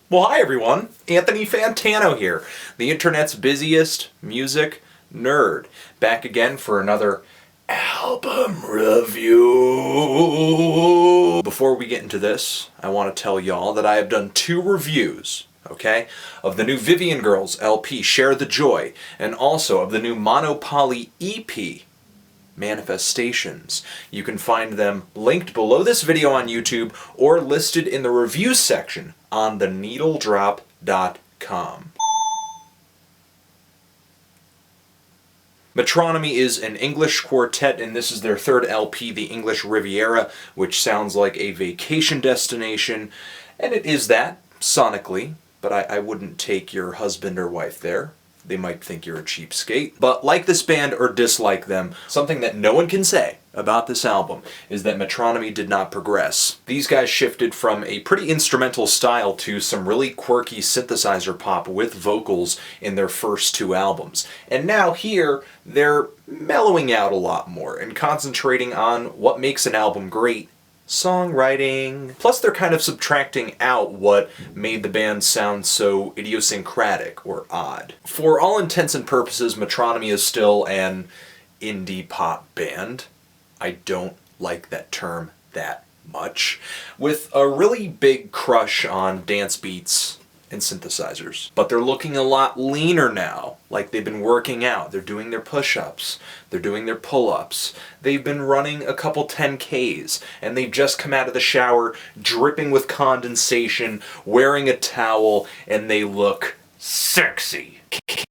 Well, hi everyone, Anthony Fantano here, the internet's busiest music nerd, back again for another album review. Before we get into this, I want to tell y'all that I have done 2 reviews, okay, of the new Vivian Girls LP, Share the Joy, and also of the new Monopoly EP, Manifestations. You can find them linked below this video on YouTube or listed in the reviews section on theneedledrop.com. Metronomy is an English quartet, and this is their 3rd LP, the English Riviera, which sounds like a vacation destination, and it is that, sonically, but I wouldn't take your husband or wife there. They might think you're a cheapskate. But like this band or dislike them, something that no one can say about this album is that Metronomy did not progress. These guys shifted from a pretty instrumental style to some really quirky synthesizer pop with vocals in their first 2 albums. And now here, they're mellowing out a lot more and concentrating on what makes an album great: songwriting. Plus they're kind of subtracting out what made the band sound so idiosyncratic or odd. For all intents and purposes, Metronomy is still an indie pop band. I don't like that term that much. With a really big crush on dance beats and synthesizers. But they're looking a lot leaner now, like they've been working out. They're doing their push-ups, they're doing their pull-ups, they've been running a couple 10Ks, and they've just come out of the shower dripping with condensation, wearing a towel, and they look sexy.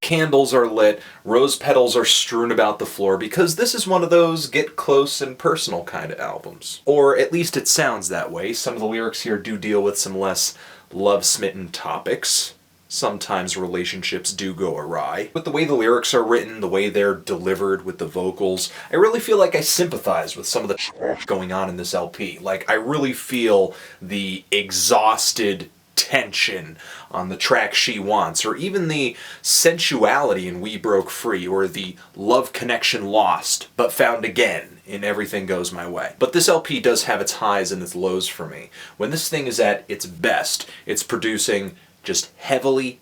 Candles are lit, rose petals are strewn about the floor, because this is one of those get close and personal kind of albums. Or at least it sounds that way. Some of the lyrics here do deal with some less love-smitten topics. Sometimes relationships do go awry. With the way the lyrics are written, the way they're delivered with the vocals, I really feel like I sympathize with some of the going on in this LP. Like, I really feel the exhausted tension on the track She Wants, or even the sensuality in We Broke Free, or the love connection lost but found again in Everything Goes My Way. But this LP does have its highs and its lows for me. When this thing is at its best, it's producing just heavily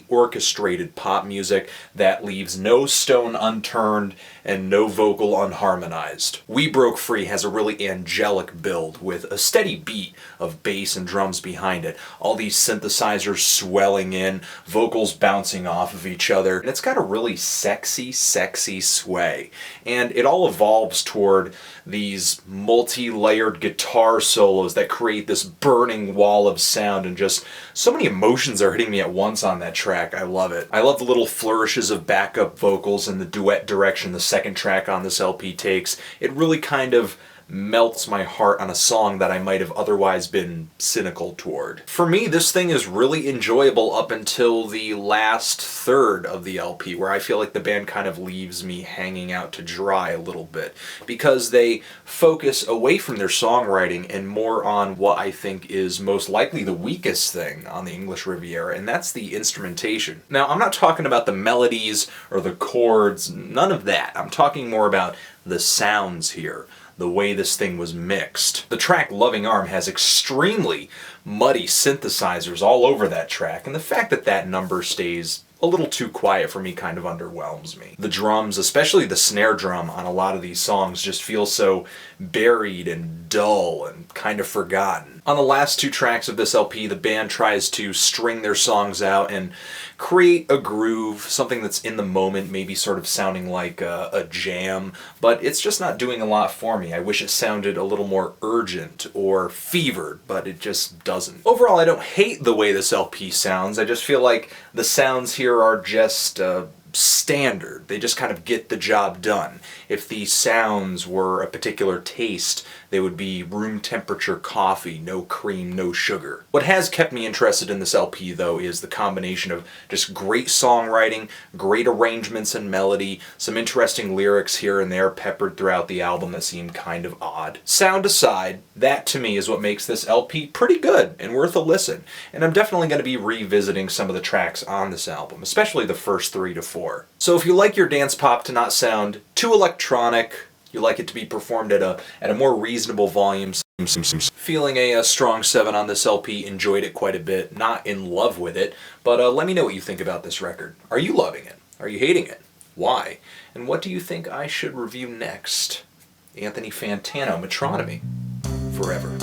orchestrated pop music that leaves no stone unturned and no vocal unharmonized. We Broke Free has a really angelic build with a steady beat of bass and drums behind it, all these synthesizers swelling in, vocals bouncing off of each other, and it's got a really sexy sway. And it all evolves toward these multi-layered guitar solos that create this burning wall of sound, and just so many emotions are hitting me at once on that track. I love it. I love the little flourishes of backup vocals and the duet direction the second track on this LP takes. It really kind of melts my heart on a song that I might have otherwise been cynical toward. For me, this thing is really enjoyable up until the last third of the LP, where I feel like the band kind of leaves me hanging out to dry a little bit, because they focus away from their songwriting and more on what I think is most likely the weakest thing on the English Riviera, and that's the instrumentation. Now, I'm not talking about the melodies or the chords, none of that. I'm talking more about the sounds here, the way this thing was mixed. The track Loving Arm has extremely muddy synthesizers all over that track, and the fact that that number stays a little too quiet for me kind of underwhelms me. The drums, especially the snare drum on a lot of these songs, just feel so buried and dull and kind of forgotten. On the last 2 tracks of this LP, the band tries to string their songs out and create a groove, something that's in the moment, maybe sort of sounding like a jam, but it's just not doing a lot for me. I wish it sounded a little more urgent or fevered, but it just doesn't. Overall, I don't hate the way this LP sounds. I just feel like the sounds here are just standard. They just kind of get the job done. If these sounds were a particular taste, they would be room temperature coffee, no cream, no sugar. What has kept me interested in this LP, though, is the combination of just great songwriting, great arrangements and melody, some interesting lyrics here and there peppered throughout the album that seem kind of odd. Sound aside, that to me is what makes this LP pretty good and worth a listen. And I'm definitely going to be revisiting some of the tracks on this album, especially the first 3 to 4. So if you like your dance pop to not sound too electronic, you like it to be performed at a more reasonable volume, Feeling a strong 7 on this LP, enjoyed it quite a bit, not in love with it, but let me know what you think about this record. Are you loving it? Are you hating it? Why? And what do you think I should review next? Anthony Fantano, Metronomy, forever.